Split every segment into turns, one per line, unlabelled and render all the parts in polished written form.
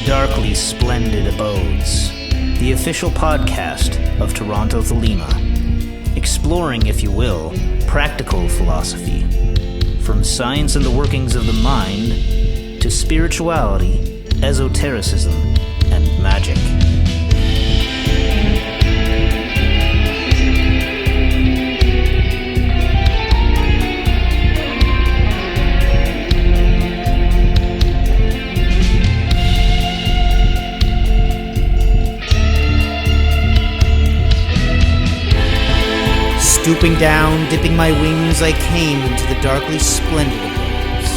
Darkly Splendid Abodes, the official podcast of Toronto Thelema, exploring, if you will, practical philosophy, from science and the workings of the mind to spirituality, esotericism, and magic. Stooping down, dipping my wings, I came into the darkly splendid abodes.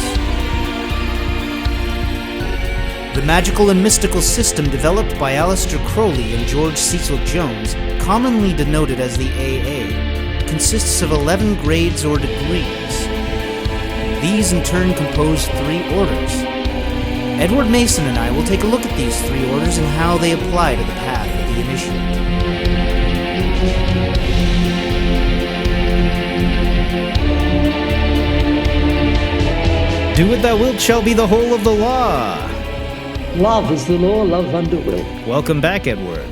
The magical and mystical system developed by Aleister Crowley and George Cecil Jones, commonly denoted as the AA, consists of 11 grades or degrees. These in turn compose 3 orders. Edward Mason and I will take a look at these 3 orders and how they apply to the path of the initiate. Do what thou wilt shall be the whole of the law.
Love is the law, love under will.
Welcome back, Edward.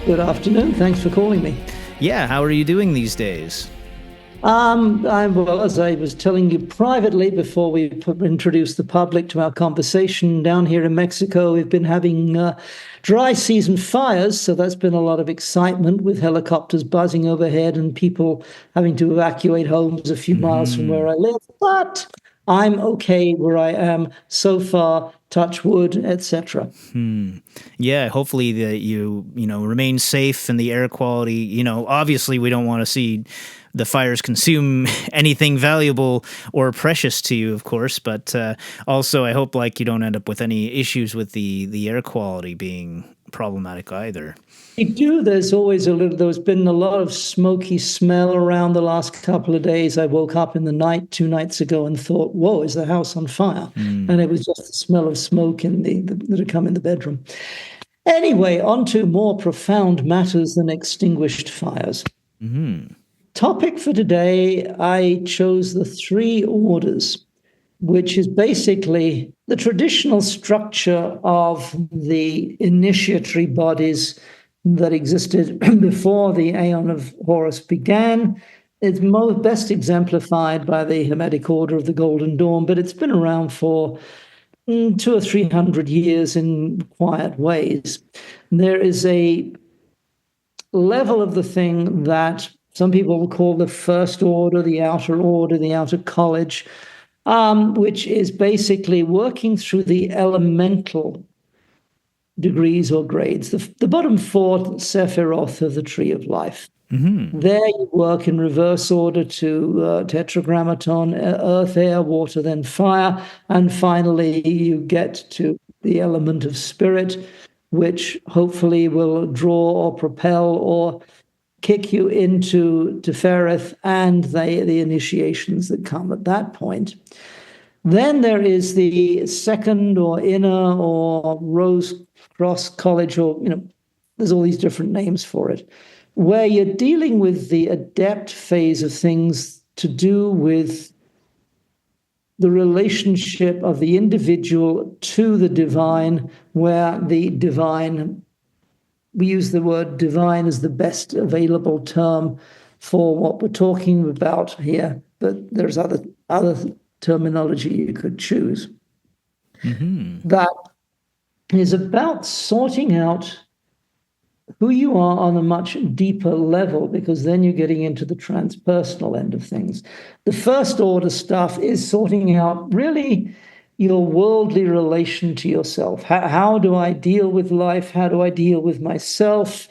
Good afternoon, thanks for calling me.
Yeah, how are you doing these days?
Well, as I was telling you privately before we introduced the public to our conversation, down here in Mexico, we've been having dry season fires, so that's been a lot of excitement with helicopters buzzing overhead and people having to evacuate homes a few miles from where I live. But I'm okay where I am so far, touch wood, etc.
Yeah, hopefully that you remain safe and the air quality, obviously we don't want to see the fires consume anything valuable or precious to you, of course, but also I hope you don't end up with any issues with the air quality being problematic either.
There's been a lot of smoky smell around the last couple of days. I woke up in the night 2 nights ago and thought, whoa, is the house on fire? And it was just the smell of smoke that had come in the bedroom. Anyway, on to more profound matters than extinguished fires. Topic for today, I chose the 3 orders, which is basically the traditional structure of the initiatory bodies that existed before the Aeon of Horus began. It's best exemplified by the Hermetic Order of the Golden Dawn, but it's been around for 200 or 300 years in quiet ways. There is a level of the thing that some people will call the first order, the outer college, which is basically working through the elemental degrees or grades, the bottom 4 Sephiroth of the Tree of Life. There you work in reverse order to Tetragrammaton, earth, air, water, then fire, and finally you get to the element of spirit, which hopefully will draw or propel or kick you into Tefereth and the initiations that come at that point. Then there is the second or inner or Rose Cross College, or, there's all these different names for it, where you're dealing with the adept phase of things to do with the relationship of the individual to the divine, where the divine, we use the word divine as the best available term for what we're talking about here, but there's other terminology you could choose. That is about sorting out who you are on a much deeper level, because then you're getting into the transpersonal end of things. The first order stuff is sorting out really your worldly relation to yourself. How do I deal with life? How do I deal with myself?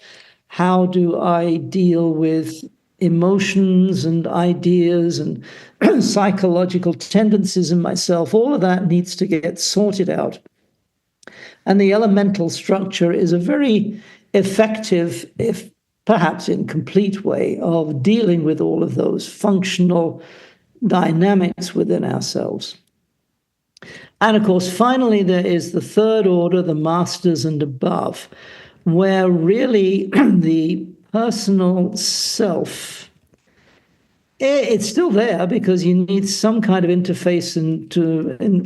How do I deal with emotions and ideas and psychological tendencies in myself? All of that needs to get sorted out. And the elemental structure is a very effective, if perhaps incomplete, way of dealing with all of those functional dynamics within ourselves. And of course, finally, there is the third order, the masters and above, where really the personal self, it's still there because you need some kind of interface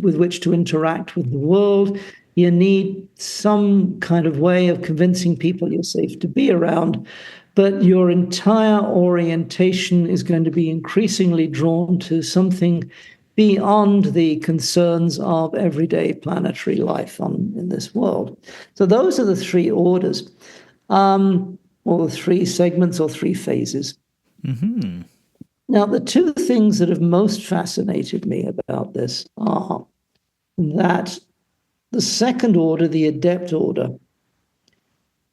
with which to interact with the world. You need some kind of way of convincing people you're safe to be around. But your entire orientation is going to be increasingly drawn to something beyond the concerns of everyday planetary life in this world. So those are the three orders, or the three segments or three phases.
Mm-hmm.
Now, the two things that have most fascinated me about this are that the second order, the Adept order,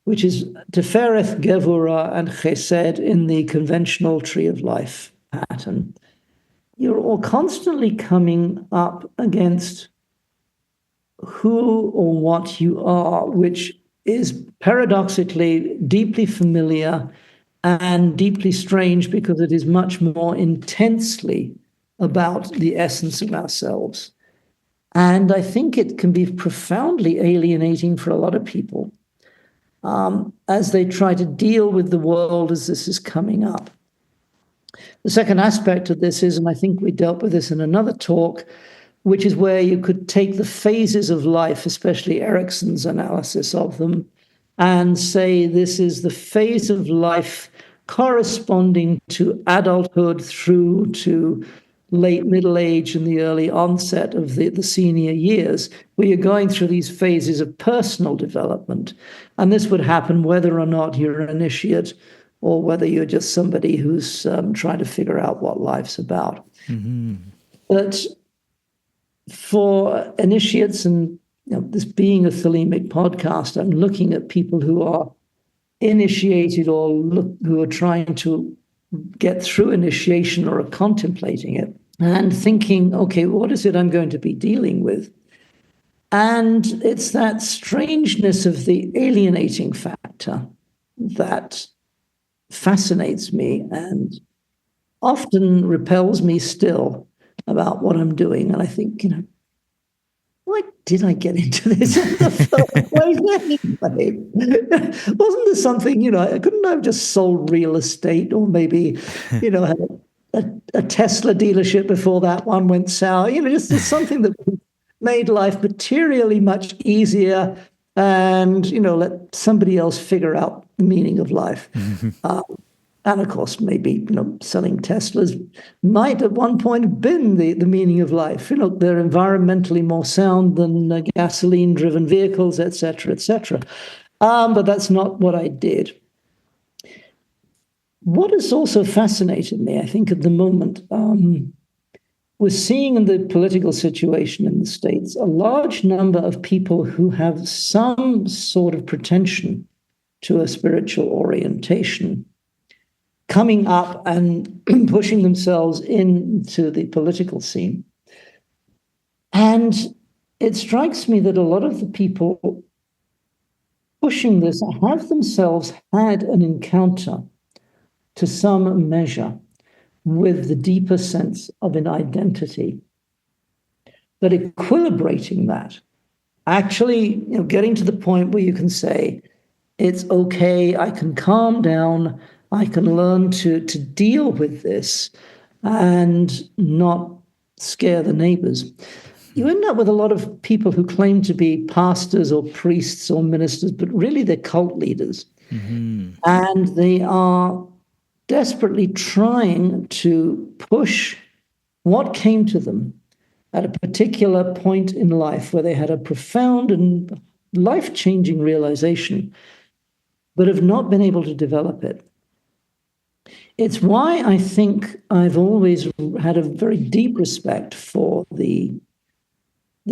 which is Tefereth, Gevurah, and Chesed in the conventional tree of life pattern, you're all constantly coming up against who or what you are, which is paradoxically deeply familiar and deeply strange because it is much more intensely about the essence of ourselves. And I think it can be profoundly alienating for a lot of people as they try to deal with the world as this is coming up. The second aspect of this is, and I think we dealt with this in another talk, which is where you could take the phases of life, especially Erickson's analysis of them, and say this is the phase of life corresponding to adulthood through to late middle age and the early onset of the senior years, where you're going through these phases of personal development. And this would happen whether or not you're an initiate or whether you're just somebody who's trying to figure out what life's about.
Mm-hmm.
But for initiates, and this being a Thelemic podcast, I'm looking at people who are initiated or who are trying to get through initiation or are contemplating it and thinking, okay, what is it I'm going to be dealing with? And it's that strangeness of the alienating factor that fascinates me and often repels me still about what I'm doing. And I think, why did I get into this in the first place anyway? Wasn't there something, couldn't I have just sold real estate or maybe, had a Tesla dealership before that one went sour? Just something that made life materially much easier and, let somebody else figure out the meaning of life. And of course, maybe selling Teslas might at one point have been the meaning of life. They're environmentally more sound than gasoline-driven vehicles, et cetera, et cetera. But that's not what I did. What has also fascinated me, I think, at the moment, we're seeing in the political situation in the States a large number of people who have some sort of pretension to a spiritual orientation coming up and pushing themselves into the political scene. And it strikes me that a lot of the people pushing this have themselves had an encounter to some measure with the deeper sense of an identity. But equilibrating that, actually getting to the point where you can say, it's okay, I can calm down, I can learn to deal with this and not scare the neighbors. You end up with a lot of people who claim to be pastors or priests or ministers, but really they're cult leaders. Mm-hmm. And they are desperately trying to push what came to them at a particular point in life where they had a profound and life-changing realization, but have not been able to develop it. It's why I think I've always had a very deep respect for the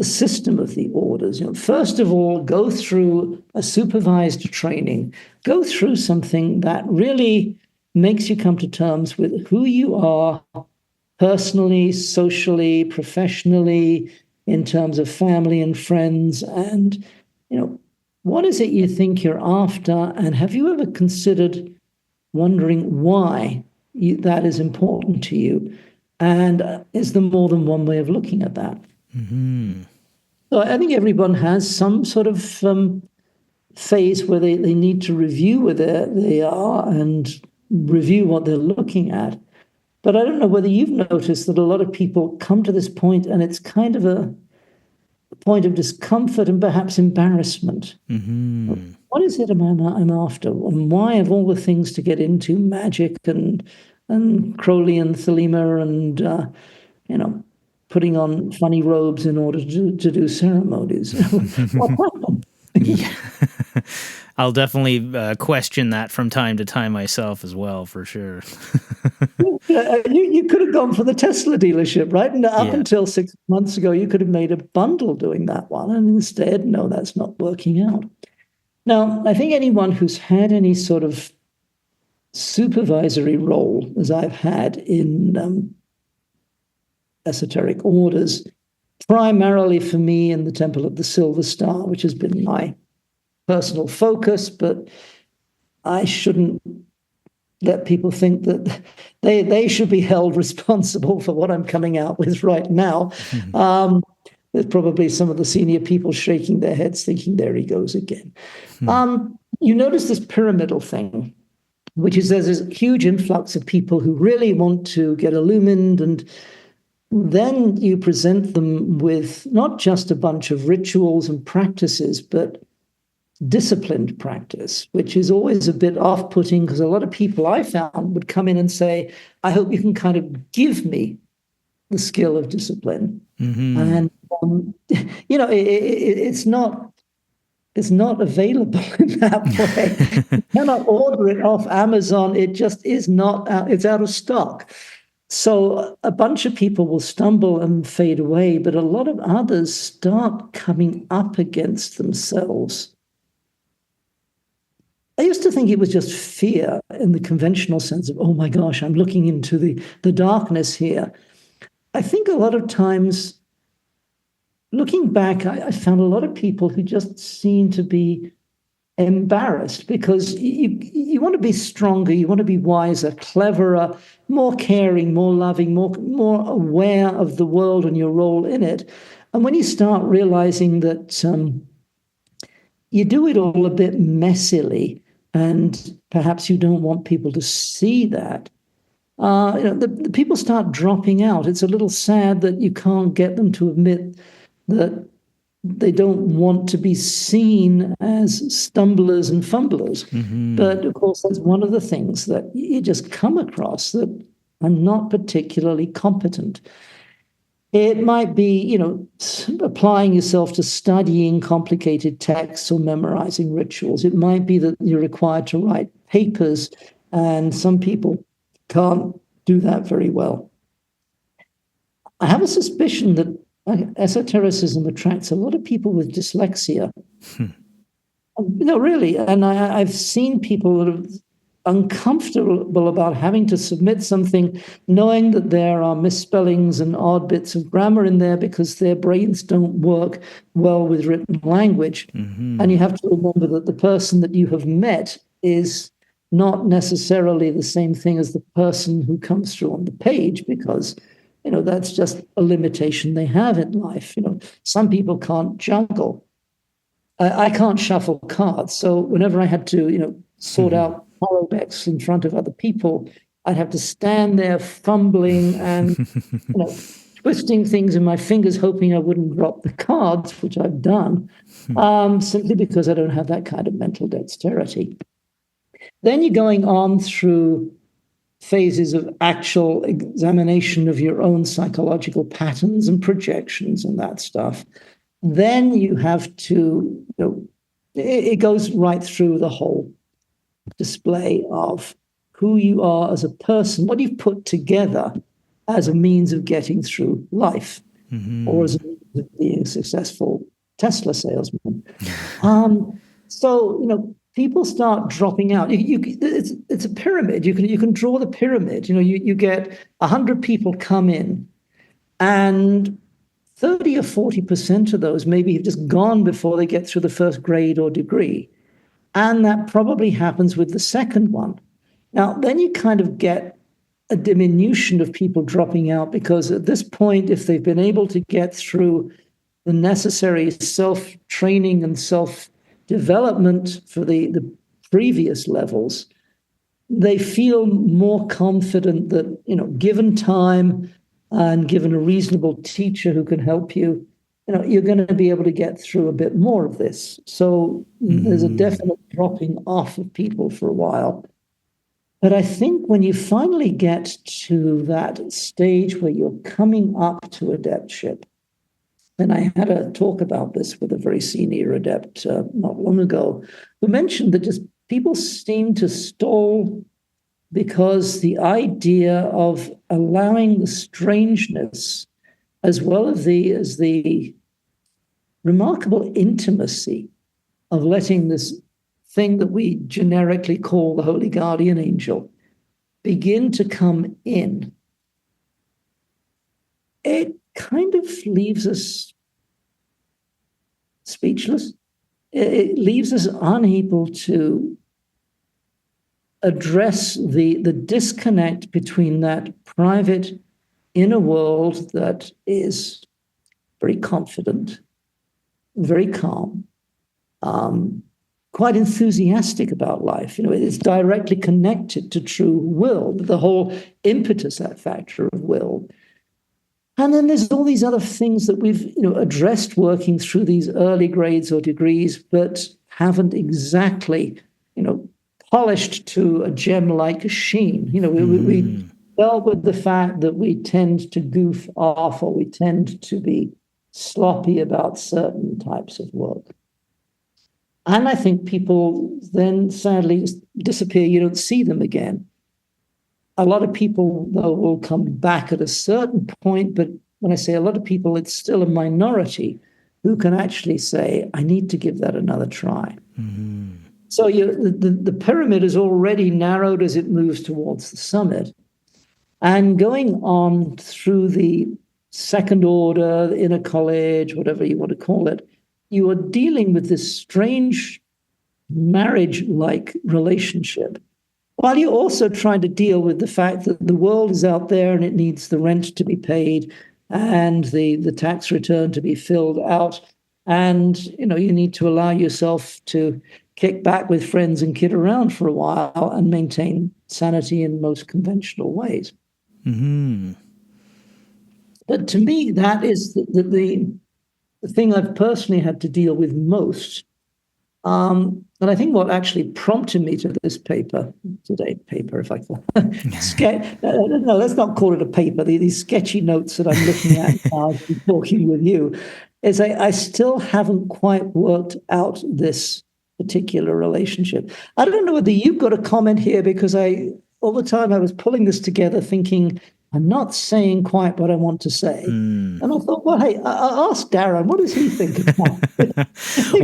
system of the orders. First of all, go through a supervised training, go through something that really makes you come to terms with who you are personally, socially, professionally, in terms of family and friends, and what is it you think you're after, and have you ever considered wondering why that is important to you, and is there more than one way of looking at that? Mm-hmm. So I think everyone has some sort of phase where they need to review where they are and review what they're looking at. But I don't know whether you've noticed that a lot of people come to this point and it's kind of a point of discomfort and perhaps embarrassment.
Mm-hmm.
What is it I'm after? And why, of all the things to get into, Magick and Crowley and Thelema and, putting on funny robes in order to do ceremonies? What happened?
Yeah. I'll definitely question that from time to time myself as well, for sure.
You could have gone for the Tesla dealership, right? And up until 6 months ago, you could have made a bundle doing that one. And instead, no, that's not working out. Now, I think anyone who's had any sort of supervisory role, as I've had in esoteric orders, primarily for me in the Temple of the Silver Star, which has been my personal focus, but I shouldn't let people think that they should be held responsible for what I'm coming out with right now. Mm-hmm. There's probably some of the senior people shaking their heads thinking, there he goes again. Mm-hmm. You notice this pyramidal thing, which is there's this huge influx of people who really want to get illumined, and then you present them with not just a bunch of rituals and practices, but disciplined practice, which is always a bit off-putting because a lot of people I found would come in and say, I hope you can kind of give me the skill of discipline. Mm-hmm. And, it's not available in that way. You cannot order it off Amazon. It just is not, it's out of stock. So a bunch of people will stumble and fade away, but a lot of others start coming up against themselves. I used to think it was just fear in the conventional sense of, oh my gosh, I'm looking into the darkness here. I think a lot of times, looking back, I found a lot of people who just seem to be embarrassed because you want to be stronger, you want to be wiser, cleverer, more caring, more loving, more aware of the world and your role in it. And when you start realizing that you do it all a bit messily, and perhaps you don't want people to see that, the people start dropping out. It's a little sad that you can't get them to admit that they don't want to be seen as stumblers and fumblers. Mm-hmm. But of course, that's one of the things that you just come across, that I'm not particularly competent. It might be, applying yourself to studying complicated texts or memorizing rituals. It might be that you're required to write papers, and some people can't do that very well. I have a suspicion that esotericism attracts a lot of people with dyslexia. Really. And I've seen people that are uncomfortable about having to submit something, knowing that there are misspellings and odd bits of grammar in there because their brains don't work well with written language. Mm-hmm. And you have to remember that the person that you have met is not necessarily the same thing as the person who comes through on the page, because that's just a limitation they have in life. Some people can't juggle. I can't shuffle cards. So whenever I had to, sort out tarot decks in front of other people, I'd have to stand there fumbling and, twisting things in my fingers, hoping I wouldn't drop the cards, which I've done, simply because I don't have that kind of mental dexterity. Then you're going on through phases of actual examination of your own psychological patterns and projections and that stuff. Then you have to, it goes right through the whole display of who you are as a person, what you've put together as a means of getting through life, mm-hmm. or as a means of being a successful Tesla salesman. So, people start dropping out. It's a pyramid. You can draw the pyramid. You get 100 people come in, and 30 or 40% of those maybe have just gone before they get through the first grade or degree. And that probably happens with the second one. Now, then you kind of get a diminution of people dropping out, because at this point, if they've been able to get through the necessary self-training and self-development for the previous levels, they feel more confident that, given time and given a reasonable teacher who can help you, you're going to be able to get through a bit more of this. So there's a definite dropping off of people for a while. But I think when you finally get to that stage where you're coming up to adeptship, and I had a talk about this with a very senior adept not long ago, who mentioned that just people seem to stall because the idea of allowing the strangeness as well as the remarkable intimacy of letting this thing that we generically call the holy guardian angel begin to come in, it kind of leaves us speechless. It leaves us unable to address the disconnect between that private inner world that is very confident, very calm, quite enthusiastic about life. It's directly connected to true will, the whole impetus, that factor of will. And then there's all these other things that we've addressed working through these early grades or degrees, but haven't exactly polished to a gem-like sheen. We dealt with the fact that we tend to goof off, or we tend to be sloppy about certain types of work. And I think people then sadly disappear. You don't see them again. A lot of people, though, will come back at a certain point, but when I say a lot of people, it's still a minority who can actually say, I need to give that another try. Mm-hmm. So the pyramid is already narrowed as it moves towards the summit. And going on through the second order, the inner college, whatever you want to call it, you are dealing with this strange marriage-like relationship, while you're also trying to deal with the fact that the world is out there and it needs the rent to be paid and the tax return to be filled out. And, you need to allow yourself to kick back with friends and kid around for a while and maintain sanity in most conventional ways. Mm-hmm. But to me, that is the thing I've personally had to deal with most. And I think what actually prompted me to this paper, if I call it, no, let's not call it a paper, these sketchy notes that I'm looking at now talking with you, is I still haven't quite worked out this particular relationship. I don't know whether you've got a comment here, because all the time I was pulling this together thinking, I'm not saying quite what I want to say. And I thought, well, hey, I'll ask Darren, what does he think about it? He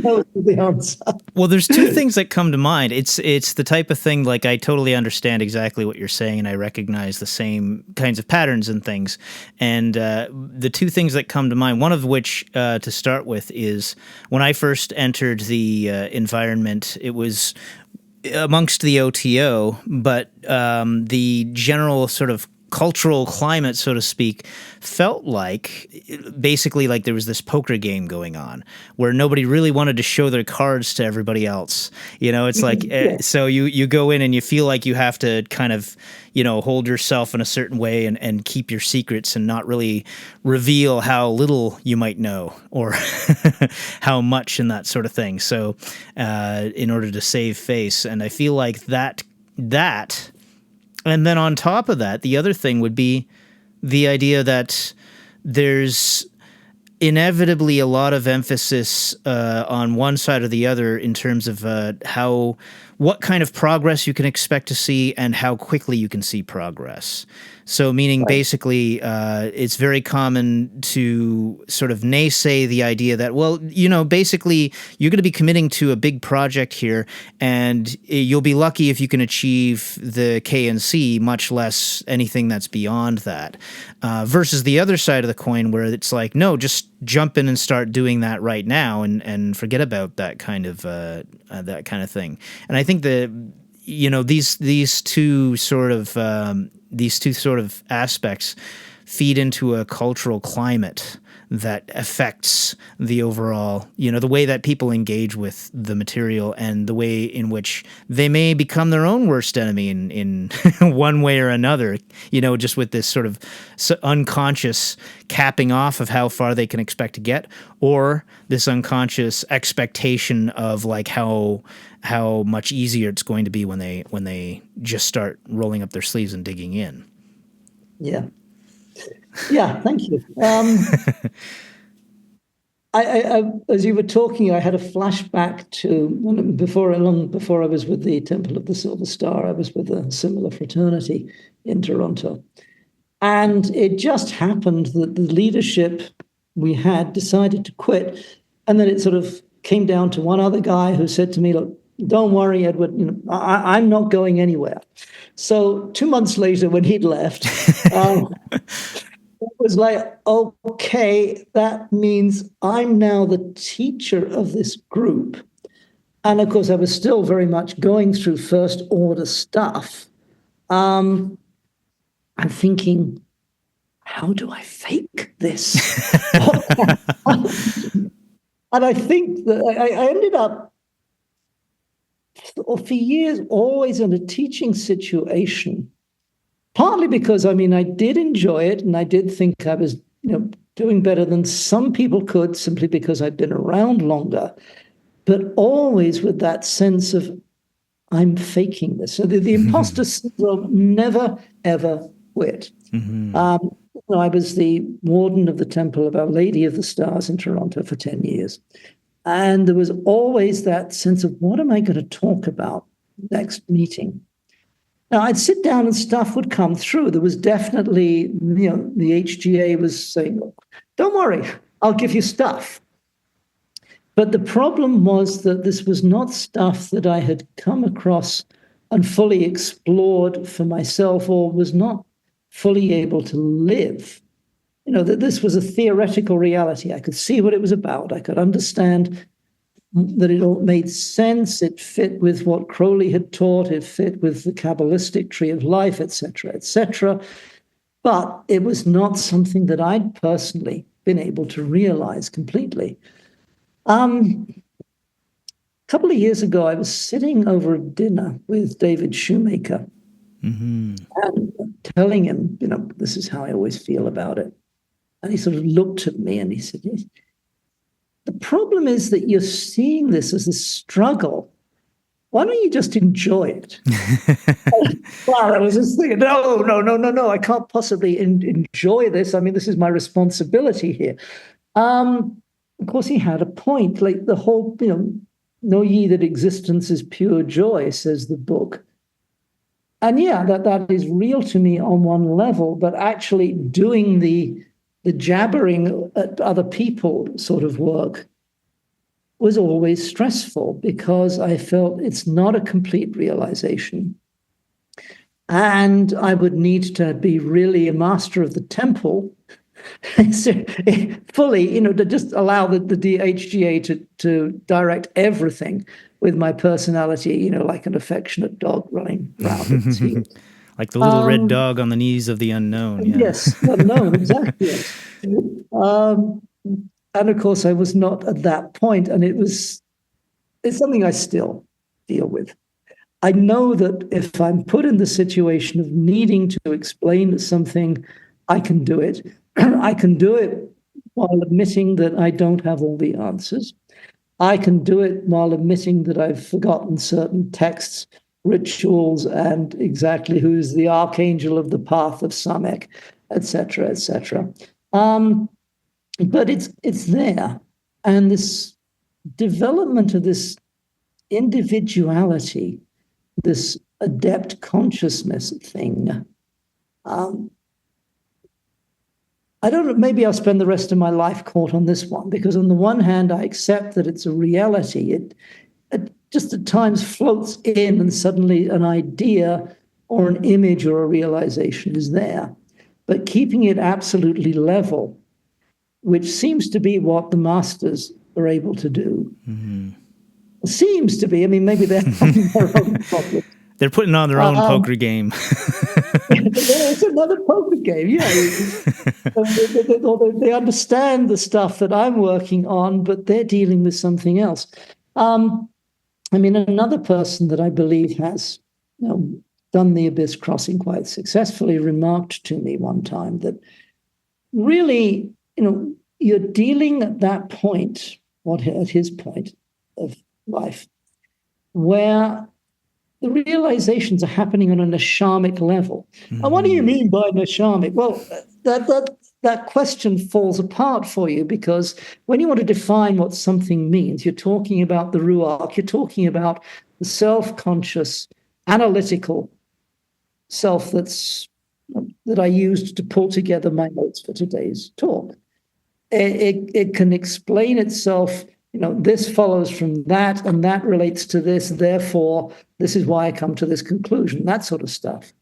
knows the answer.
Well, there's two things that come to mind. It's the type of thing, like, I totally understand exactly what you're saying, and I recognize the same kinds of patterns and things. And the two things that come to mind, one of which, to start with, is when I first entered the environment, it was amongst the OTO, but the general sort of cultural climate, so to speak, felt like basically like there was this poker game going on where nobody really wanted to show their cards to everybody else. It's like, so you go in and you feel like you have to kind of, hold yourself in a certain way and keep your secrets and not really reveal how little you might know or how much and that sort of thing. So in order to save face. And I feel like that and then on top of that, the other thing would be the idea that there's inevitably a lot of emphasis on one side or the other in terms of what kind of progress you can expect to see and how quickly you can see progress. So meaning basically it's very common to sort of naysay the idea that, well, basically you're going to be committing to a big project here and you'll be lucky if you can achieve the K and C, much less anything that's beyond that. Versus the other side of the coin where it's like, no, just jump in and start doing that right now and forget about that kind of thing. And I think that, these two sort of aspects feed into a cultural climate that affects the overall, the way that people engage with the material and the way in which they may become their own worst enemy in one way or another, just with this sort of unconscious capping off of how far they can expect to get, or this unconscious expectation of like how much easier it's going to be when they just start rolling up their sleeves and digging in.
Yeah. Yeah, thank you. I as you were talking, I had a flashback to long before I was with the Temple of the Silver Star. I was with a similar fraternity in Toronto. And it just happened that the leadership we had decided to quit. And then it sort of came down to one other guy who said to me, look, don't worry, Edward, I'm not going anywhere. So 2 months later, when he'd left, it was like, okay, that means I'm now the teacher of this group. And of course, I was still very much going through first order stuff. I'm thinking, how do I fake this? And I think that I ended up, for years, always in a teaching situation. Partly because, I did enjoy it, and I did think I was, doing better than some people could, simply because I'd been around longer, but always with that sense of, I'm faking this. So the imposter syndrome never, ever quit. Mm-hmm. I was the warden of the Temple of Our Lady of the Stars in Toronto for 10 years. And there was always that sense of, what am I going to talk about next meeting? Now, I'd sit down and stuff would come through. There was definitely, the HGA was saying, don't worry, I'll give you stuff. But the problem was that this was not stuff that I had come across and fully explored for myself, or was not fully able to live. That this was a theoretical reality. I could see what it was about. I could understand that it all made sense. It fit with what Crowley had taught. It fit with the Kabbalistic tree of life, etc., etc. But it was not something that I'd personally been able to realize completely. A couple of years ago, I was sitting over at dinner with David Shoemaker, mm-hmm. and telling him, this is how I always feel about it. And he sort of looked at me and he said, the problem is that you're seeing this as a struggle. Why don't you just enjoy it? Well, I was just thinking, no, I can't possibly enjoy this. This is my responsibility here. Of course, he had a point. Like the whole, know ye that existence is pure joy, says the book. And yeah, that is real to me on one level, but actually doing the jabbering at other people sort of work was always stressful, because I felt it's not a complete realization. And I would need to be really a master of the temple fully, to just allow the DHGA to direct everything with my personality, like an affectionate dog running around its heels.
Like the little red dog on the knees of the unknown. Yeah.
Yes, unknown, exactly. And of course, I was not at that point, and it's something I still deal with. I know that if I'm put in the situation of needing to explain something, I can do it. I can do it while admitting that I don't have all the answers. I can do it while admitting that I've forgotten certain texts, rituals, and exactly who's the archangel of the path of Samek, etc., etc. But it's there. And this development of this individuality, this adept consciousness thing, I don't know, maybe I'll spend the rest of my life caught on this one, because on the one hand, I accept that it's a reality. It just at times floats in, and suddenly an idea or an image or a realization is there. But keeping it absolutely level, which seems to be what the masters are able to do. Mm-hmm. Seems to be. Maybe they're having their own problems.
They're putting on their own poker game.
It's another poker game, yeah. They understand the stuff that I'm working on, but they're dealing with something else. I mean, another person that I believe has done the abyss crossing quite successfully remarked to me one time that really, you're dealing at that point, at his point of life, where the realizations are happening on a neshamic level. Mm-hmm. And what do you mean by neshamic? Well, that question falls apart for you, because when you want to define what something means, you're talking about the ruach, you're talking about the self-conscious, analytical self that I used to pull together my notes for today's talk. It can explain itself, this follows from that, and that relates to this, therefore, this is why I come to this conclusion, that sort of stuff.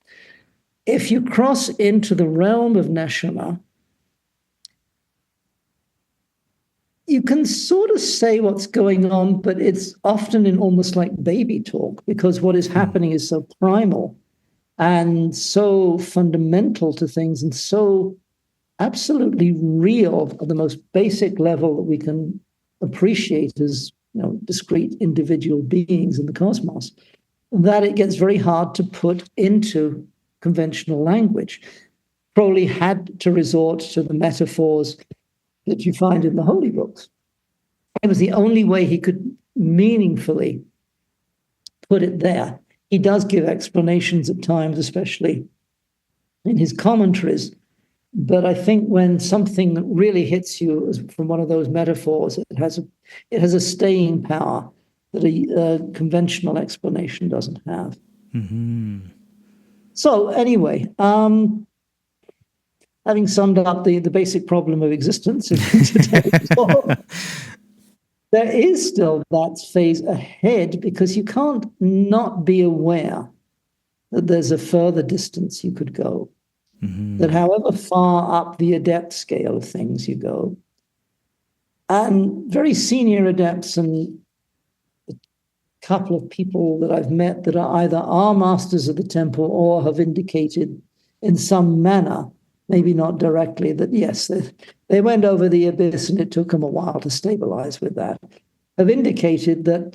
If you cross into the realm of neshama, you can sort of say what's going on, but it's often in almost like baby talk, because what is happening is so primal and so fundamental to things and so absolutely real at the most basic level that we can appreciate as discrete individual beings in the cosmos, that it gets very hard to put into conventional language. Crowley had to resort to the metaphors that you find in the holy books. It was the only way he could meaningfully put it there. He does give explanations at times, especially in his commentaries. But I think when something really hits you from one of those metaphors, it has a staying power that a conventional explanation doesn't have. Mm-hmm. So anyway, having summed up the basic problem of existence in today's talk, there is still that phase ahead, because you can't not be aware that there's a further distance you could go. Mm-hmm. That however far up the adept scale of things you go, and very senior adepts and a couple of people that I've met that are either masters of the temple or have indicated in some manner, maybe not directly, that yes, they went over the abyss and it took them a while to stabilize with that, have indicated that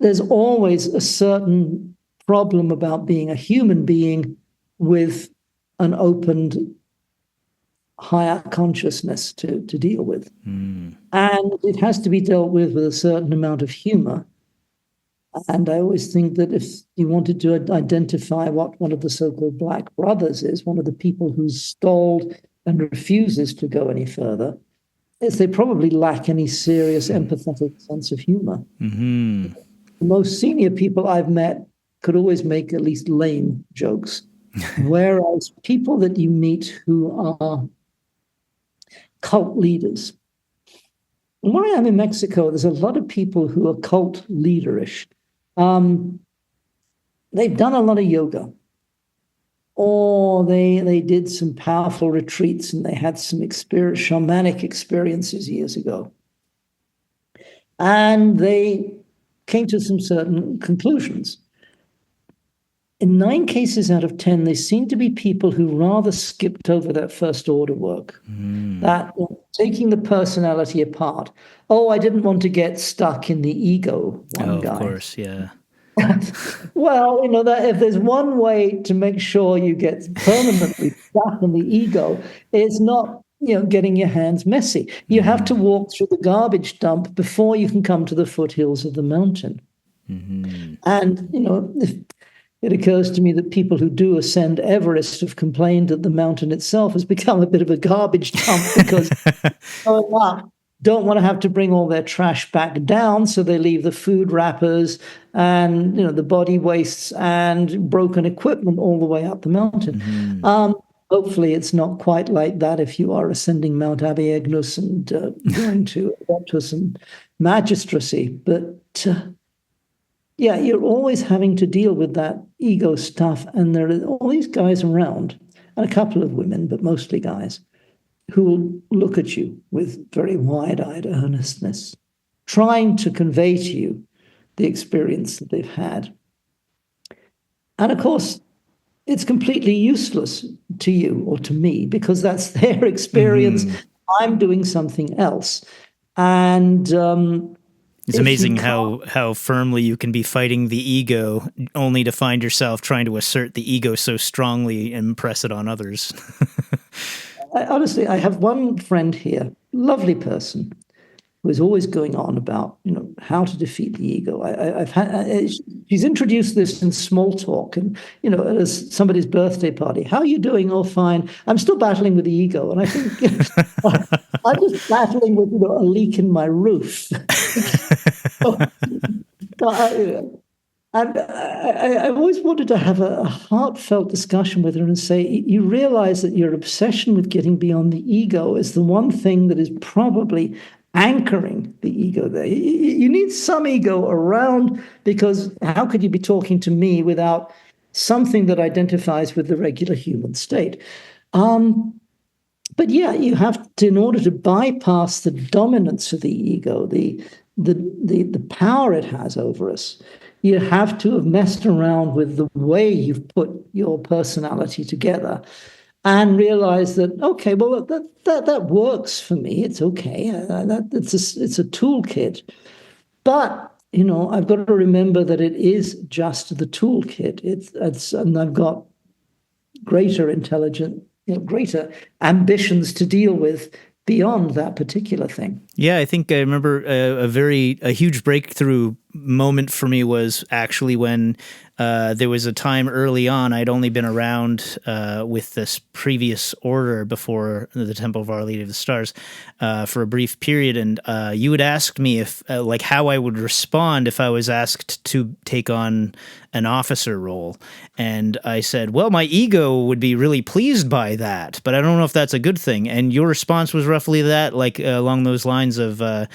there's always a certain problem about being a human being with an opened higher consciousness to deal with. Mm. And it has to be dealt with a certain amount of humor. And I always think that if you wanted to identify what one of the so-called Black Brothers is, one of the people who's stalled and refuses to go any further, is they probably lack any serious empathetic sense of humor. Mm-hmm. The most senior people I've met could always make at least lame jokes. Whereas people that you meet who are cult leaders, and where I am in Mexico, there's a lot of people who are cult leaderish. They've done a lot of yoga, or they did some powerful retreats, and they had some shamanic experiences years ago. And they came to some certain conclusions. In 9 cases out of 10, they seem to be people who rather skipped over that first order work, that taking the personality apart. Oh, I didn't want to get stuck in the ego, one guy. Of course, yeah. Well, that if there's one way to make sure you get permanently stuck in the ego, it's not, getting your hands messy. You have to walk through the garbage dump before you can come to the foothills of the mountain. Mm-hmm. And, it occurs to me that people who do ascend Everest have complained that the mountain itself has become a bit of a garbage dump because don't want to have to bring all their trash back down, so they leave the food wrappers and the body wastes and broken equipment all the way up the mountain. Mm-hmm. Hopefully, it's not quite like that if you are ascending Mount Abiagnus and going to Adeptus and Magistracy, but. Yeah, you're always having to deal with that ego stuff. And there are all these guys around, and a couple of women, but mostly guys, who will look at you with very wide-eyed earnestness, trying to convey to you the experience that they've had. And of course, it's completely useless to you or to me because that's their experience. I'm doing something else. And
it's amazing how firmly you can be fighting the ego only to find yourself trying to assert the ego so strongly and impress it on others.
Honestly, I have one friend here, lovely person, who is always going on about, how to defeat the ego. She's introduced this in small talk and, at somebody's birthday party. How are you doing? Oh, fine. I'm still battling with the ego. And I think I'm just battling with, a leak in my roof. I always wanted to have a heartfelt discussion with her and say, you realize that your obsession with getting beyond the ego is the one thing that is probably anchoring the ego there. You need some ego around, because how could you be talking to me without something that identifies with the regular human state? But yeah, you have to, in order to bypass the dominance of the ego, the power it has over us, you have to have messed around with the way you've put your personality together and realize that, okay, well, that works for me. It's okay. It's a toolkit. But, I've got to remember that it is just the toolkit. And I've got greater intelligence, greater ambitions to deal with beyond that particular thing.
Yeah, I think I remember a huge breakthrough moment for me was actually when there was a time early on. I'd only been around with this previous order before the Temple of Our Lady of the Stars for a brief period, and you had asked me if how I would respond if I was asked to take on an officer role, and I said, well, my ego would be really pleased by that, but I don't know if that's a good thing. And your response was roughly that, along those lines of, a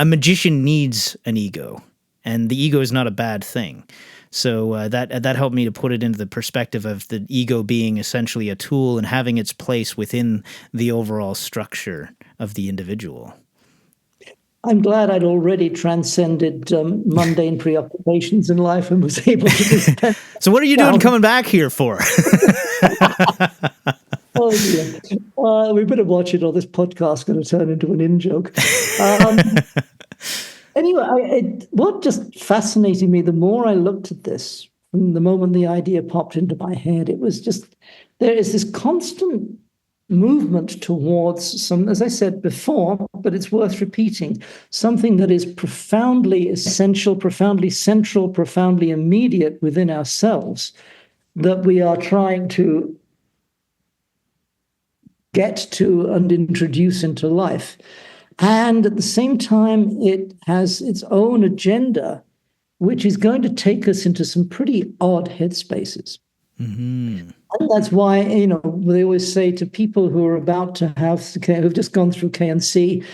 magician needs an ego, and the ego is not a bad thing. So that helped me to put it into the perspective of the ego being essentially a tool and having its place within the overall structure of the individual.
I'm glad I'd already transcended mundane preoccupations in life and was able to dispense.
So what are you doing coming back here for?
Oh, dear. We better watch it, or this podcast's going to turn into an in-joke. Anyway, what just fascinated me, the more I looked at this, from the moment the idea popped into my head, it was just, there is this constant movement towards some, as I said before, but it's worth repeating, something that is profoundly essential, profoundly central, profoundly immediate within ourselves, that we are trying to get to and introduce into life. And at the same time, it has its own agenda, which is going to take us into some pretty odd headspaces. Mm-hmm. And that's why, they always say to people who are about to who've just gone through KNC,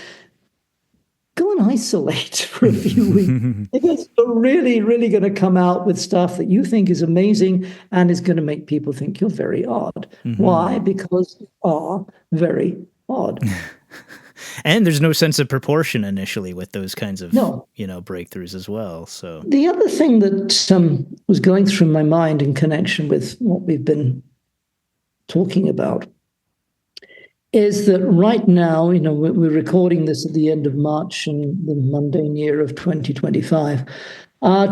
go and isolate for a few weeks. Because you're really, really going to come out with stuff that you think is amazing and is going to make people think you're very odd. Mm-hmm. Why? Because you are very odd.
And there's no sense of proportion initially with those kinds of, breakthroughs as well. So
the other thing that was going through my mind in connection with what we've been talking about is that right now, we're recording this at the end of March in the mundane year of 2025,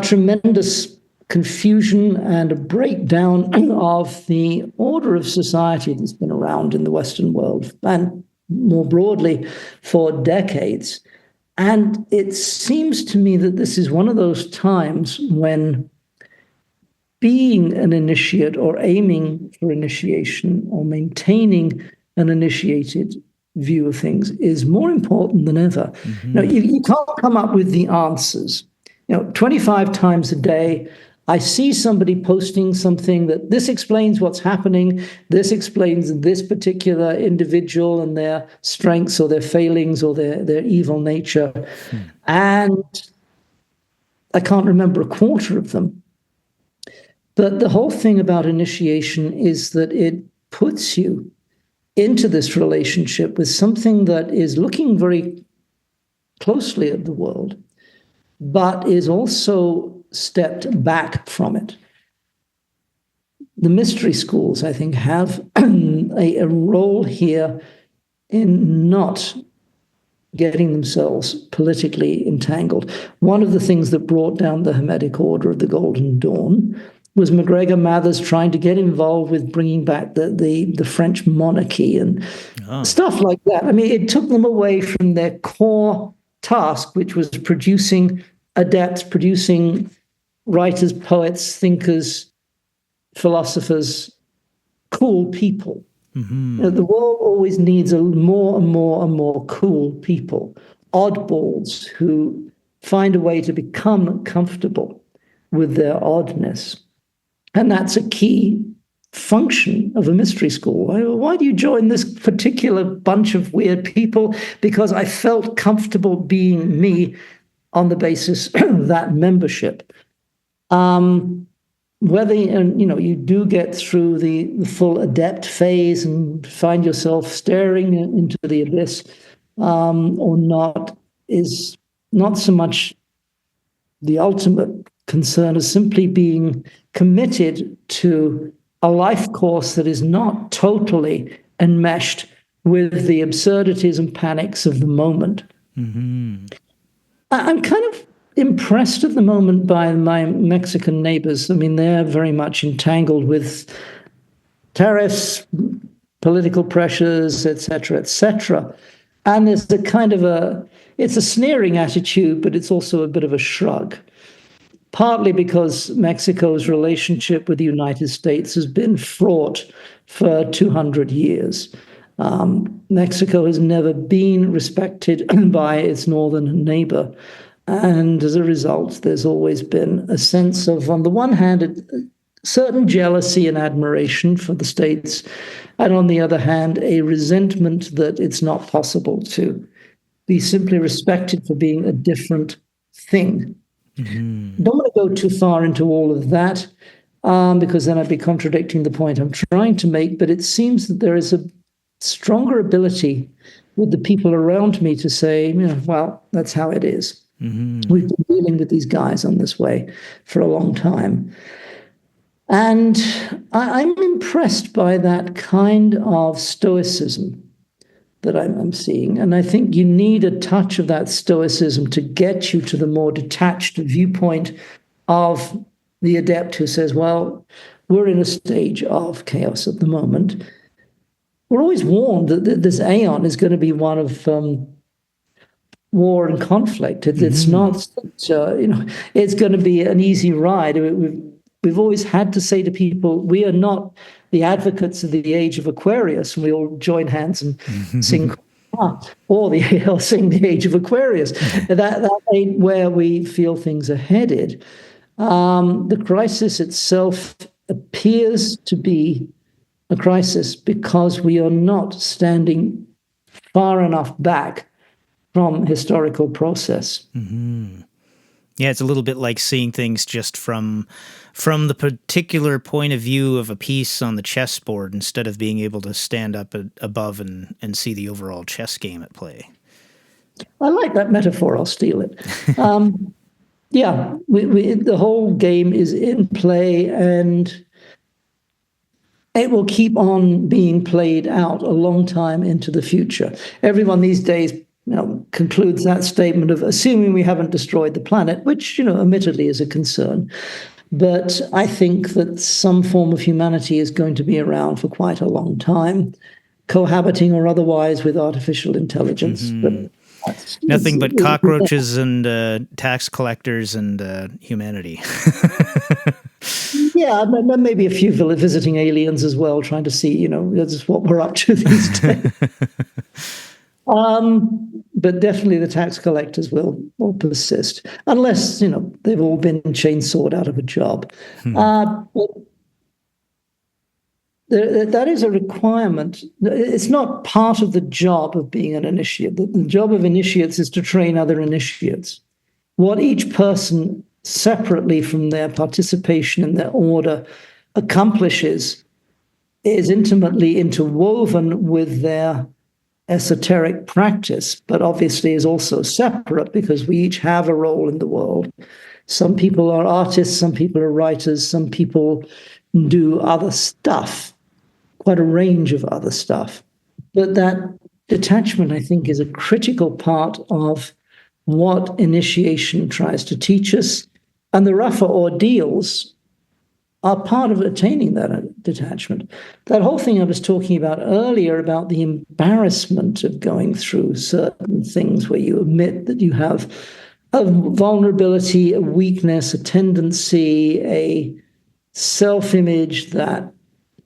tremendous confusion and a breakdown of the order of society that's been around in the Western world and more broadly for decades. And it seems to me that this is one of those times when being an initiate or aiming for initiation or maintaining an initiated view of things is more important than ever. Mm-hmm. Now, you can't come up with the answers. 25 times a day, I see somebody posting something that this explains what's happening, this explains this particular individual and their strengths or their failings or their evil nature. And I can't remember a quarter of them. But the whole thing about initiation is that it puts you into this relationship with something that is looking very closely at the world, but is also stepped back from it. The mystery schools, I think, have a role here in not getting themselves politically entangled. One of the things that brought down the Hermetic Order of the Golden Dawn was MacGregor Mathers trying to get involved with bringing back the French monarchy and stuff like that. I mean, it took them away from their core task, which was producing adepts, producing writers, poets, thinkers, philosophers, cool people. Mm-hmm. The world always needs more and more and more cool people, oddballs who find a way to become comfortable with their oddness. And that's a key function of a mystery school. Why do you join this particular bunch of weird people? Because I felt comfortable being me on the basis of that membership. Whether you do get through the full adept phase and find yourself staring into the abyss or not is not so much the ultimate concern as simply being committed to a life course that is not totally enmeshed with the absurdities and panics of the moment. Mm-hmm. I'm kind of impressed at the moment by my Mexican neighbors. I mean, they're very much entangled with tariffs, political pressures, et cetera, and there's a kind of it's a sneering attitude, but it's also a bit of a shrug. Partly because Mexico's relationship with the United States has been fraught for 200 years. Mexico has never been respected by its northern neighbor. And as a result, there's always been a sense of, on the one hand, a certain jealousy and admiration for the states, and on the other hand, a resentment that it's not possible to be simply respected for being a different thing. Mm-hmm. Don't want to go too far into all of that because then I'd be contradicting the point I'm trying to make, but it seems that there is a stronger ability with the people around me to say, well, that's how it is. Mm-hmm. We've been dealing with these guys on this way for a long time. And I'm impressed by that kind of stoicism that I'm seeing. And I think you need a touch of that stoicism to get you to the more detached viewpoint of the adept who says, well, we're in a stage of chaos at the moment. We're always warned that this aeon is going to be one of war and conflict. It's not, it's going to be an easy ride. We've always had to say to people, we are not the advocates of the age of Aquarius, and we all join hands and sing, or sing the age of Aquarius. That ain't where we feel things are headed. The crisis itself appears to be a crisis because we are not standing far enough back from historical process. Mm-hmm.
Yeah, it's a little bit like seeing things just from the particular point of view of a piece on the chessboard instead of being able to stand up above and see the overall chess game at play.
I like that metaphor. I'll steal it. The whole game is in play, and it will keep on being played out a long time into the future. Everyone these days concludes that statement of assuming we haven't destroyed the planet, which, admittedly is a concern. But I think that some form of humanity is going to be around for quite a long time, cohabiting or otherwise with artificial intelligence.
Mm-hmm. But nothing but cockroaches and tax collectors and humanity.
Yeah, maybe a few visiting aliens as well, trying to see, that's what we're up to these days. But definitely the tax collectors will persist, unless, they've all been chainsawed out of a job. But that is a requirement. It's not part of the job of being an initiate. The job of initiates is to train other initiates. What each person separately from their participation in their order accomplishes is intimately interwoven with their esoteric practice, but obviously is also separate because we each have a role in the world Some people are artists, some people are writers, some people do other stuff, quite a range of other stuff. But that detachment, I think, is a critical part of what initiation tries to teach us. And the rougher ordeals are part of attaining that detachment. That whole thing I was talking about earlier about the embarrassment of going through certain things where you admit that you have a vulnerability, a weakness, a tendency, a self-image that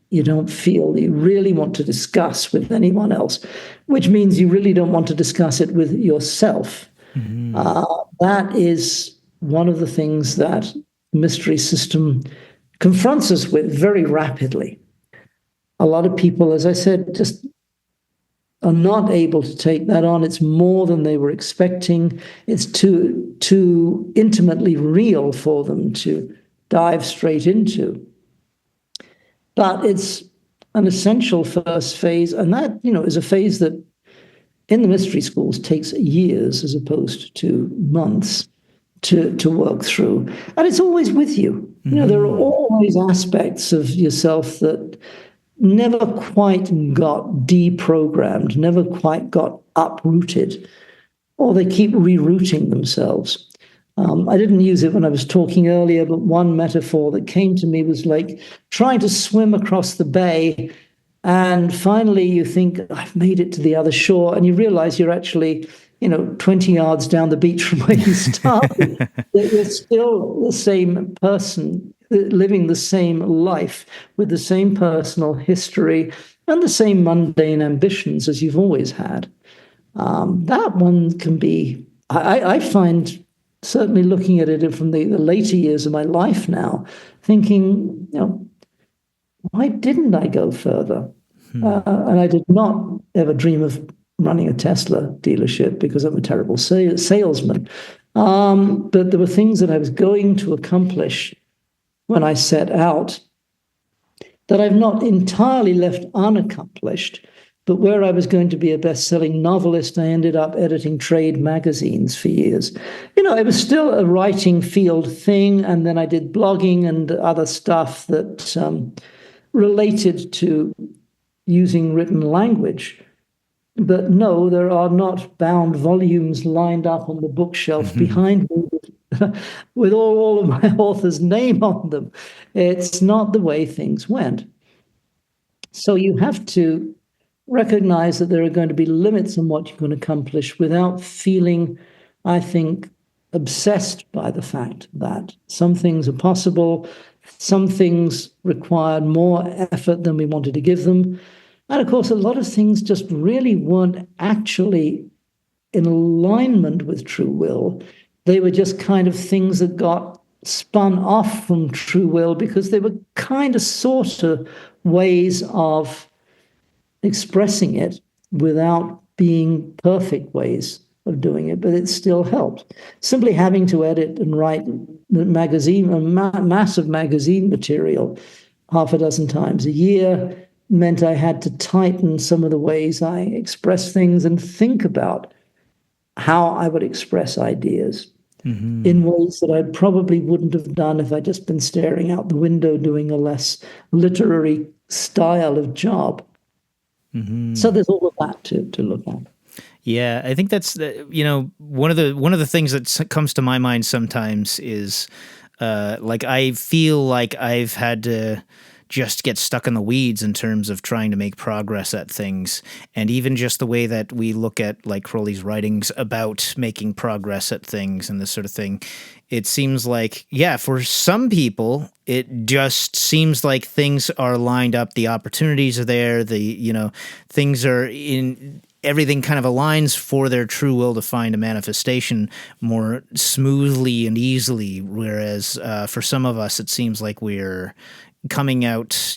you don't feel you really want to discuss with anyone else, which means you really don't want to discuss it with yourself. Mm-hmm. That is one of the things that mystery system confronts us with very rapidly. A lot of people, as I said, just are not able to take that on. It's more than they were expecting. It's too intimately real for them to dive straight into. But it's an essential first phase, and that, is a phase that in the mystery schools takes years as opposed to months to work through. And it's always with you. Mm-hmm. There are always aspects of yourself that never quite got deprogrammed, never quite got uprooted, or they keep rerouting themselves. I didn't use it when I was talking earlier, but one metaphor that came to me was like trying to swim across the bay, and finally you think, I've made it to the other shore, and you realize you're actually 20 yards down the beach from where you started. That you're still the same person, living the same life with the same personal history and the same mundane ambitions as you've always had. That one can be, I find, certainly looking at it from the later years of my life now, thinking, why didn't I go further? And I did not ever dream of running a Tesla dealership because I'm a terrible salesman. But there were things that I was going to accomplish when I set out that I've not entirely left unaccomplished. But where I was going to be a best-selling novelist, I ended up editing trade magazines for years. It was still a writing field thing, and then I did blogging and other stuff that related to using written language. But no, there are not bound volumes lined up on the bookshelf behind me with all of my author's name on them. It's not the way things went. So you have to recognize that there are going to be limits on what you can accomplish without feeling, I think, obsessed by the fact that some things are possible, some things required more effort than we wanted to give them. And of course, a lot of things just really weren't actually in alignment with true will. They were just kind of things that got spun off from true will because they were kind of sort of ways of expressing it without being perfect ways of doing it, but it still helped. Simply having to edit and write massive magazine material half a dozen times a year meant I had to tighten some of the ways I express things and think about how I would express ideas in ways that I probably wouldn't have done if I'd just been staring out the window doing a less literary style of job. So there's all of that to look at.
Yeah, I think that's one of the things that comes to my mind sometimes is like I feel like I've had to just get stuck in the weeds in terms of trying to make progress at things, and even just the way that we look at like Crowley's writings about making progress at things and this sort of thing. It seems like, yeah, for some people, it just seems like things are lined up, the opportunities are there, things are in, everything kind of aligns for their true will to find a manifestation more smoothly and easily. Whereas for some of us, it seems like we're coming out,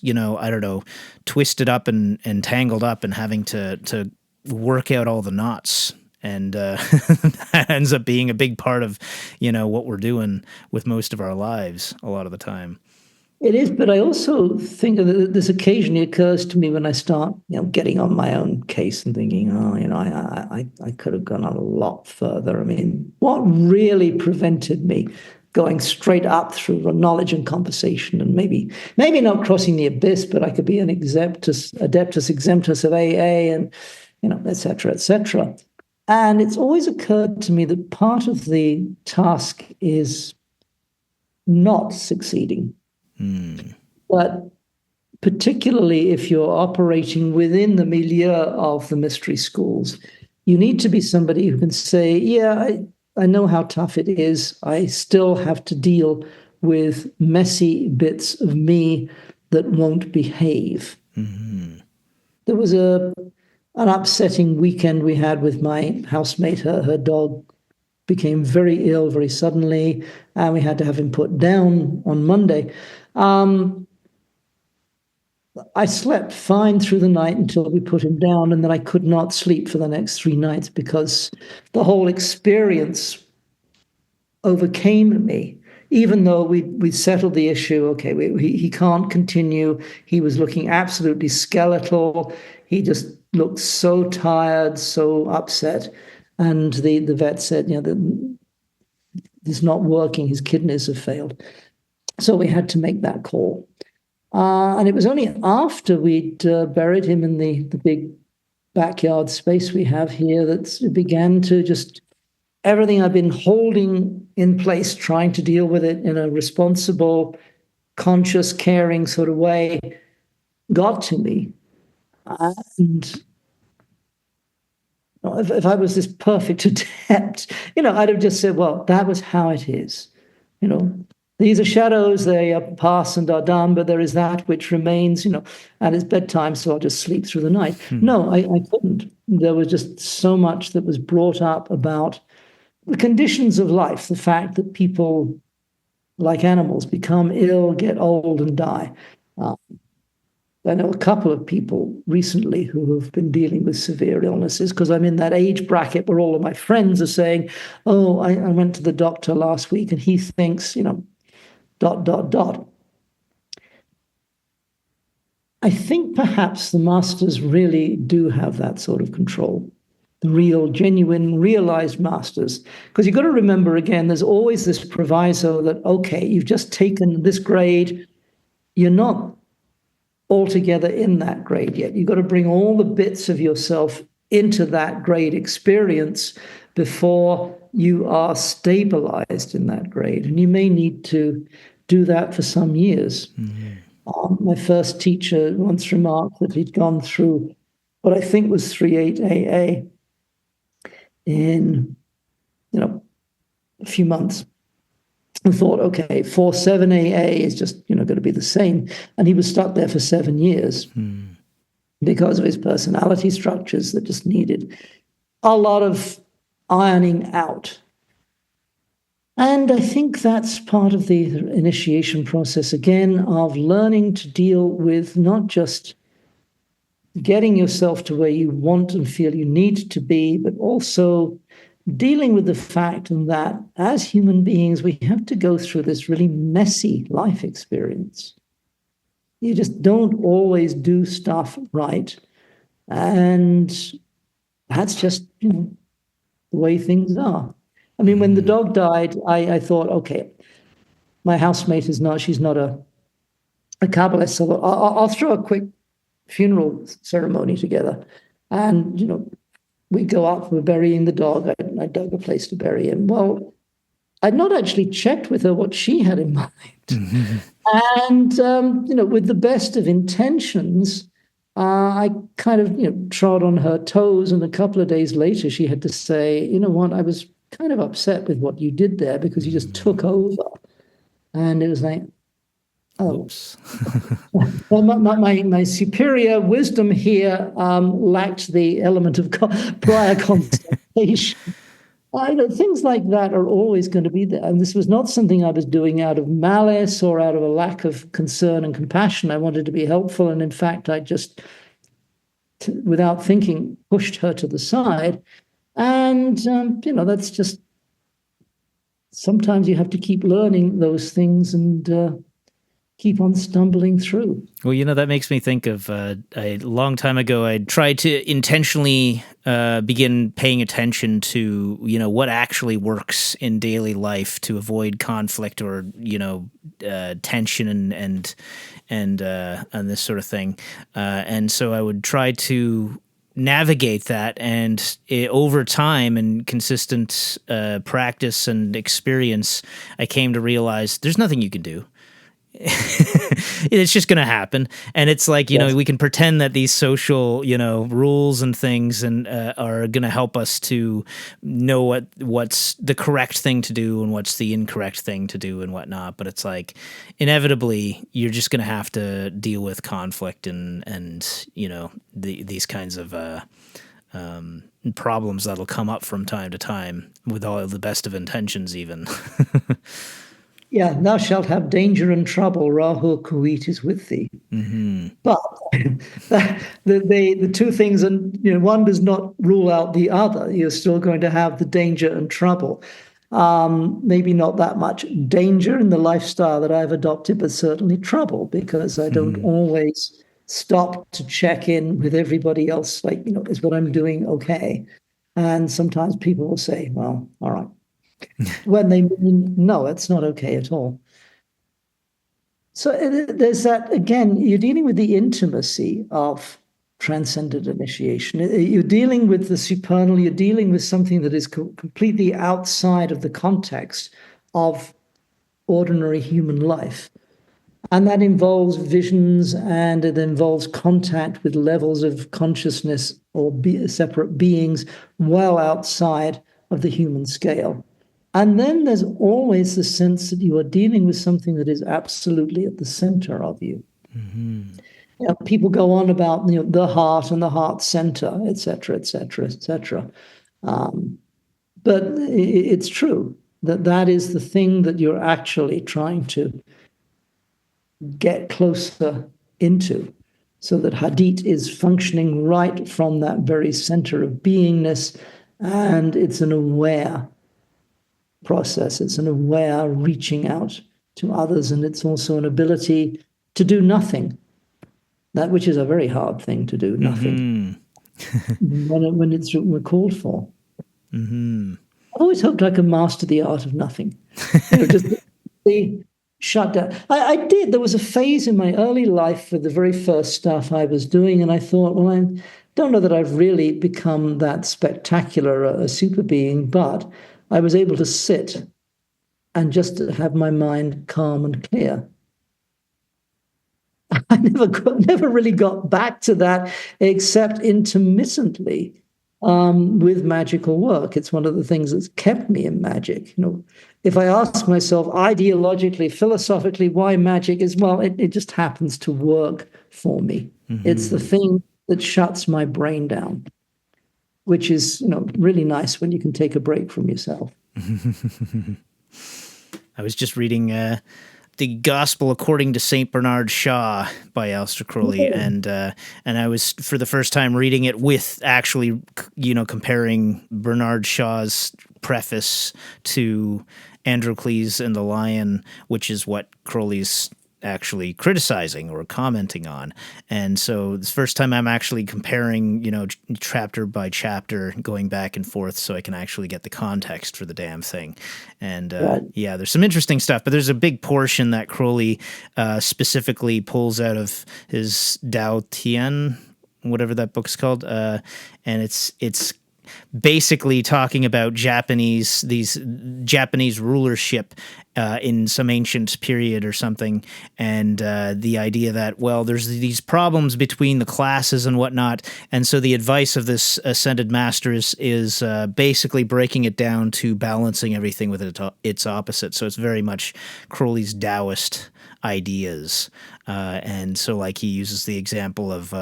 twisted up and tangled up and having to work out all the knots. And that ends up being a big part of, what we're doing with most of our lives a lot of the time.
It is, but I also think that this occasionally occurs to me when I start, getting on my own case and thinking, I could have gone on a lot further. I mean, what really prevented me going straight up through knowledge and conversation, and maybe not crossing the abyss, but I could be an adeptus exemptus of AA, and et cetera, et cetera. And it's always occurred to me that part of the task is not succeeding. But particularly if you're operating within the milieu of the mystery schools, you need to be somebody who can say, yeah, I know how tough it is. I still have to deal with messy bits of me that won't behave. There was an upsetting weekend we had with my housemate. Her dog became very ill very suddenly, and we had to have him put down on Monday. I slept fine through the night until we put him down, and then I could not sleep for the next 3 nights because the whole experience overcame me, even though we settled the issue. Okay, he can't continue. He was looking absolutely skeletal. He just looked so tired, so upset. And the vet said, it's not working. His kidneys have failed. So we had to make that call. And it was only after we'd buried him in the big backyard space we have here that it began to just, everything I've been holding in place, trying to deal with it in a responsible, conscious, caring sort of way, got to me. And if I was this perfect adept, I'd have just said, well, that was how it is. These are shadows, they are past and are done, but there is that which remains, and it's bedtime, so I'll just sleep through the night. No, I couldn't. There was just so much that was brought up about the conditions of life, the fact that people, like animals, become ill, get old, and die. I know a couple of people recently who have been dealing with severe illnesses, because I'm in that age bracket where all of my friends are saying, oh, I went to the doctor last week and he thinks, ... I think perhaps the masters really do have that sort of control. The real, genuine, realized masters. Because you've got to remember, again, there's always this proviso that, okay, you've just taken this grade, you're not altogether in that grade yet. You've got to bring all the bits of yourself into that grade experience before you are stabilized in that grade. And you may need to do that for some years. My first teacher once remarked that he'd gone through what I think was 3/8 AA in, a few months. And thought, okay, 4/7 AA is just, going to be the same. And he was stuck there for 7 years because of his personality structures that just needed a lot of ironing out. And I think that's part of the initiation process, again, of learning to deal with not just getting yourself to where you want and feel you need to be, but also dealing with the fact that as human beings, we have to go through this really messy life experience. You just don't always do stuff right. And that's just, the way things are. I mean, when the dog died, I thought, okay, my housemate she's not a Kabbalist, so I'll throw a quick funeral ceremony together. And, we go up, we're burying the dog. I dug a place to bury him. Well, I'd not actually checked with her what she had in mind. And, with the best of intentions, I kind of, trod on her toes. And a couple of days later, she had to say, you know what, I was kind of upset with what you did there because you just took over. And it was like, oh. Well, my superior wisdom here lacked the element of prior consultation. Things like that are always going to be there. And this was not something I was doing out of malice or out of a lack of concern and compassion. I wanted to be helpful. And in fact, I just, without thinking, pushed her to the side. And, that's just, sometimes you have to keep learning those things. And keep on stumbling through.
Well, that makes me think of a long time ago, I tried to intentionally begin paying attention to, what actually works in daily life to avoid conflict or, tension and this sort of thing. And so I would try to navigate that, and over time and consistent practice and experience, I came to realize there's nothing you can do. It's just going to happen. And it's like, we can pretend that these social, rules and things and are going to help us to know what's the correct thing to do and what's the incorrect thing to do and whatnot. But it's like, inevitably, you're just going to have to deal with conflict and these kinds of problems that'll come up from time to time with all the best of intentions even.
Yeah, thou shalt have danger and trouble, Rahu Kuit is with thee.
Mm-hmm.
But the two things, and one does not rule out the other. You're still going to have the danger and trouble. Maybe not that much danger in the lifestyle that I've adopted, but certainly trouble, because I don't always stop to check in with everybody else. Like, is what I'm doing okay? And sometimes people will say, well, all right. When they mean, no, it's not okay at all. So there's that, again, you're dealing with the intimacy of transcendent initiation. You're dealing with the supernal, you're dealing with something that is completely outside of the context of ordinary human life. And that involves visions, and it involves contact with levels of consciousness or separate beings well outside of the human scale. And then there's always the sense that you are dealing with something that is absolutely at the center of you. Mm-hmm. People go on about the heart and the heart center, et cetera, et cetera, et cetera. But it's true that is the thing that you're actually trying to get closer into, so that Hadith is functioning right from that very center of beingness, and it's an aware process. It's an aware reaching out to others, and it's also an ability to do nothing, that which is a very hard thing to do, nothing, when it's called for. Mm-hmm. I've always hoped I could master the art of nothing. Just be shut down. I did. There was a phase in my early life for the very first stuff I was doing, and I thought, well, I don't know that I've really become that spectacular a super being, but I was able to sit and just have my mind calm and clear. I never really got back to that, except intermittently with magical work. It's one of the things that's kept me in magic. If I ask myself ideologically, philosophically, why magic is, well, it just happens to work for me. Mm-hmm. It's the thing that shuts my brain down, which is, really nice when you can take a break from yourself.
I was just reading The Gospel According to St. Bernard Shaw by Aleister Crowley, and I was, for the first time, reading it with actually, comparing Bernard Shaw's preface to Androcles and the Lion, which is what Crowley's actually criticizing or commenting on. And so it's the first time I'm actually comparing, chapter by chapter, going back and forth, so I can actually get the context for the damn thing. And yeah, there's some interesting stuff, but there's a big portion that Crowley specifically pulls out of his Dao Tian, whatever that book's called, and it's basically talking about Japanese rulership in some ancient period or something, and the idea that, well, there's these problems between the classes and whatnot, and so the advice of this ascended master is basically breaking it down to balancing everything with its opposite. So it's very much Crowley's Taoist ideas, and so like he uses the example of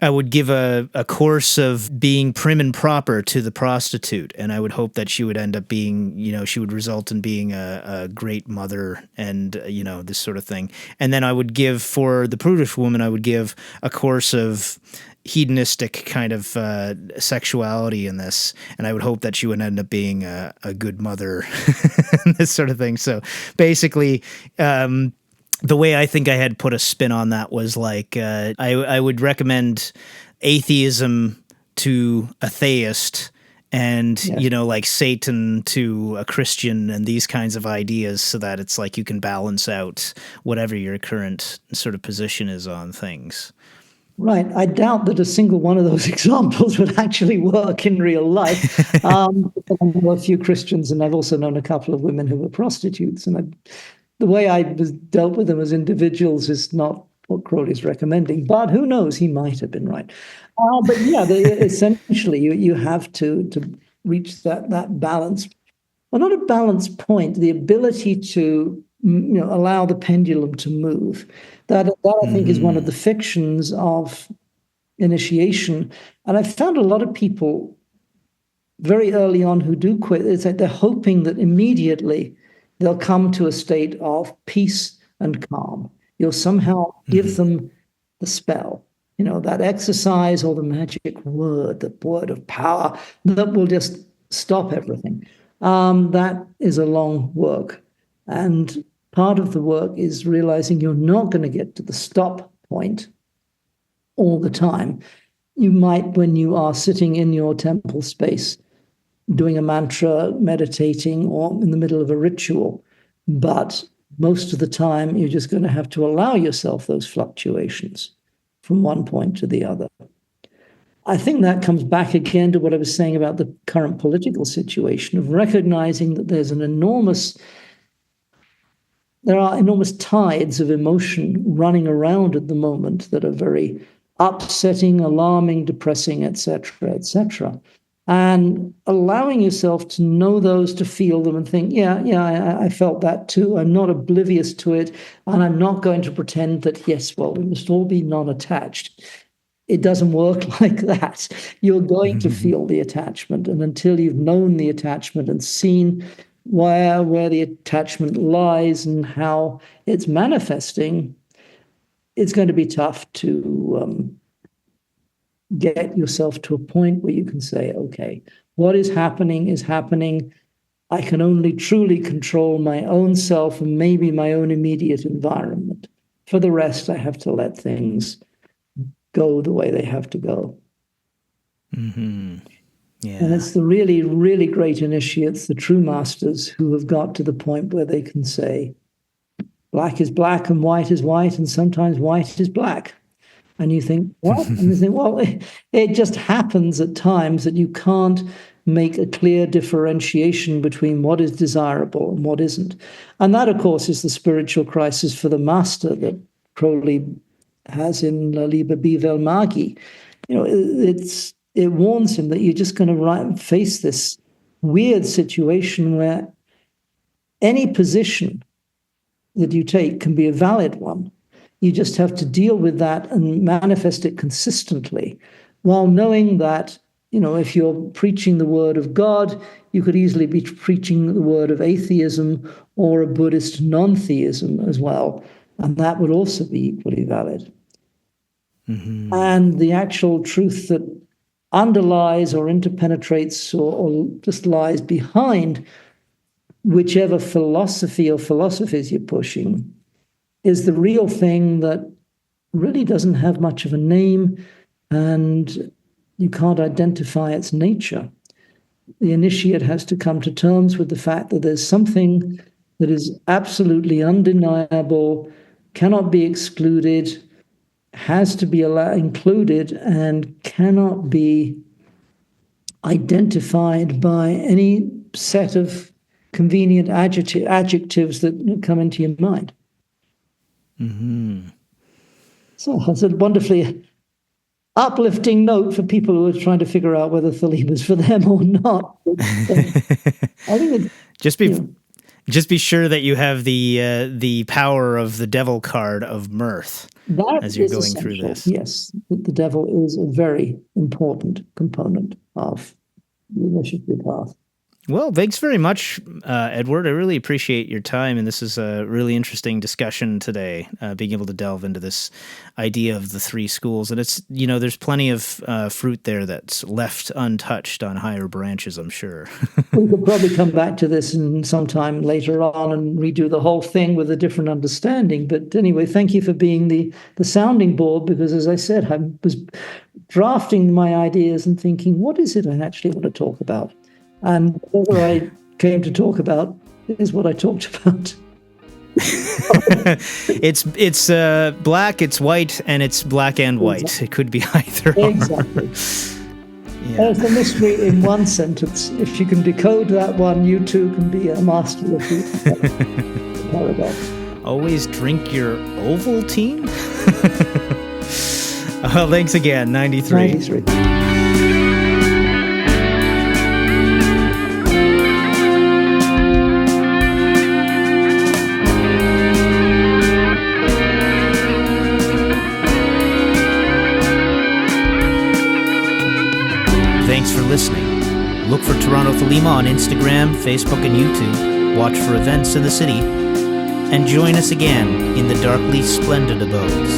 I would give a course of being prim and proper to the prostitute, and I would hope that she would end up being, she would result in being a great mother and, this sort of thing. And then I would give, for the prudish woman, I would give a course of hedonistic kind of sexuality in this, and I would hope that she would end up being a good mother, this sort of thing. So basically, the way I think I had put a spin on that was like, I would recommend atheism to a theist, and, you know, like Satan to a Christian, and these kinds of ideas, so that it's like you can balance out whatever your current sort of position is on things.
Right. I doubt that a single one of those examples would actually work in real life. I know a few Christians, and I've also known a couple of women who were prostitutes. And the way I dealt with them as individuals is not what Crowley's recommending. But who knows? He might have been right. But yeah, essentially, you have to reach that balance. Well, not a balance point, the ability to allow the pendulum to move. That I think is one of the fictions of initiation. And I've found a lot of people very early on who do quit. It's like they're hoping that immediately they'll come to a state of peace and calm. You'll somehow give them the spell, that exercise or the magic word, the word of power that will just stop everything. That is a long work. And part of the work is realizing you're not going to get to the stop point all the time. You might, when you are sitting in your temple space, doing a mantra, meditating, or in the middle of a ritual. But most of the time, you're just going to have to allow yourself those fluctuations from one point to the other. I think that comes back again to what I was saying about the current political situation, of recognizing that there are enormous tides of emotion running around at the moment that are very upsetting, alarming, depressing, etc., etc. And allowing yourself to know those, to feel them and think, I felt that too. I'm not oblivious to it. And I'm not going to pretend that, yes, well, we must all be non-attached. It doesn't work like that. You're going to feel the attachment. And until you've known the attachment and seen where the attachment lies and how it's manifesting, it's going to be tough to get yourself to a point where you can say, okay, what is happening is happening. I can only truly control my own self and maybe my own immediate environment. For the rest, I have to let things go the way they have to go.
Mm-hmm. Yeah.
And it's the really, really great initiates, the true masters, who have got to the point where they can say, black is black and white is white, and sometimes white is black. And you think, what? And you think, well, it just happens at times that you can't make a clear differentiation between what is desirable and what isn't. And that, of course, is the spiritual crisis for the master that Crowley has in La Liber Bivel Magi. It warns him that you're just going to face this weird situation where any position that you take can be a valid one. You just have to deal with that and manifest it consistently, while knowing that, if you're preaching the word of God, you could easily be preaching the word of atheism or a Buddhist non-theism as well. And that would also be equally valid. Mm-hmm. And the actual truth that underlies or interpenetrates or just lies behind whichever philosophy or philosophies you're pushing is the real thing that really doesn't have much of a name, and you can't identify its nature. The initiate has to come to terms with the fact that there's something that is absolutely undeniable, cannot be excluded, has to be included, and cannot be identified by any set of convenient adjectives that come into your mind.
Mm-hmm.
So that's a wonderfully uplifting note for people who are trying to figure out whether Thelema is for them or not. I think
just be sure that you have the power of the devil card of mirth as you're going through this.
Yes, the devil is a very important component of the initiative path.
Well, thanks very much, Edward. I really appreciate your time, and this is a really interesting discussion today, being able to delve into this idea of the three schools. And it's, there's plenty of fruit there that's left untouched on higher branches, I'm sure.
We could probably come back to this in sometime later on and redo the whole thing with a different understanding. But anyway, thank you for being the sounding board, because as I said, I was drafting my ideas and thinking, what is it I actually want to talk about? And whatever I came to talk about is what I talked about.
It's black, it's white, and it's black and white. Exactly. It could be either.
Exactly. Yeah. There's the mystery in one sentence. If you can decode that one, you too can be a master of the paradox.
Always drink your Ovaltine? Well, thanks again. 93.
93.
Thanks for listening. Look for Toronto Thelema on Instagram, Facebook, and YouTube. Watch for events in the city. And join us again in the darkly splendid abodes.